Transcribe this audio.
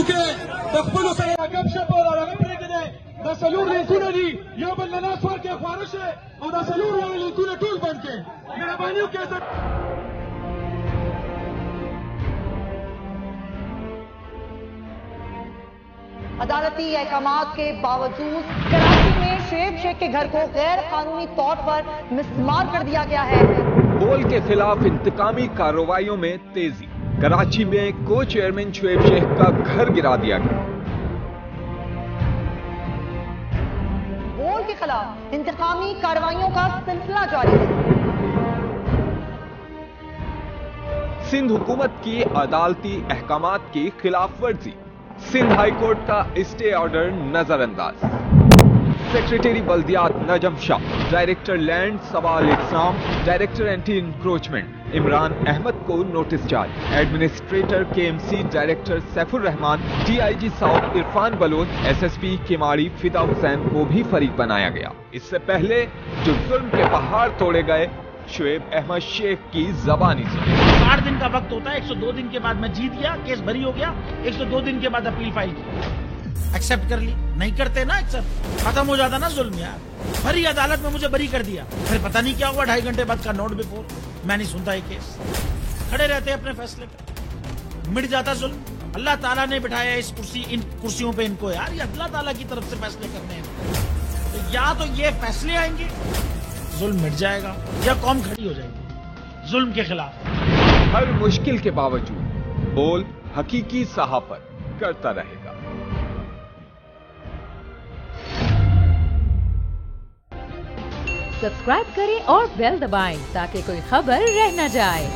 کې د خپلو سره ګپ شپ او هغه پرېږدی دا څلور لیکونه دي یو بل له لاس ورکړئ خواره شئ او دا څلور واړه لیکونه ټول بند کړئ مهرباني وکړئ. عدالتی احکامات کے باوجود کراچی میں شعیب شیخ کے گھر کو غیر قانونی طور پر مسمار کر دیا گیا ہے. بول کے خلاف انتقامی کارروائیوں میں تیزی. کراچی میں کو چیئرمین شعیب شیخ کا گھر گرا دیا گیا. بول کے خلاف انتقامی کارروائیوں کا سلسلہ جاری ہے. سندھ حکومت کی عدالتی احکامات کی خلاف ورزی. سندھ ہائی کورٹ کا اسٹے آرڈر نظر انداز. سیکریٹری بلدیات نجم شاہ، ڈائریکٹر لینڈ سوال اقسام، director anti encroachment Imran Ahmed کو نوٹس جاری. Administrator K M C director Saif ur-Rahman, D I G south Irfan Baloch, S S P Keamari Fida Hussain کو بھی فریق بنایا گیا. اس سے پہلے جو ظلم کے پہاڑ توڑے گئے، شعیب احمد شیخ کی زبانی سنی. 60 دن کا وقت ہوتا ہے. 102 دن کے بعد میں جیت گیا، کیس بری ہو گیا. 102 دن کے بعد اپیل فائل کی، ایکسپٹ کر لی. نہیں کرتے نا ایکسپٹ، ختم ہو جاتا نا ظلم. یار بھری عدالت میں مجھے بری کر دیا، پھر پتہ نہیں کیا ہوا. 2.5 گھنٹے بعد کا نوٹ بفور میں نہیں سنتا یہ کیس. کھڑے رہتے اپنے فیصلے پہ، مٹ جاتا ظلم. اللہ تعالیٰ نے بٹھایا اس کرسی، ان کرسیوں پہ ان کو. یار یہ اللہ تعالیٰ کی طرف سے فیصلے کرنے ہیں. تو یا تو یہ فیصلے آئیں گے ظلم مٹ جائے گا، یا قوم کھڑی ہو جائے گی ظلم کے خلاف. ہر مشکل کے باوجود بول حقیقی صحافت کرتا رہے گا. سبسکرائب کریں اور بیل دبائیں تاکہ کوئی خبر رہ نہ جائے.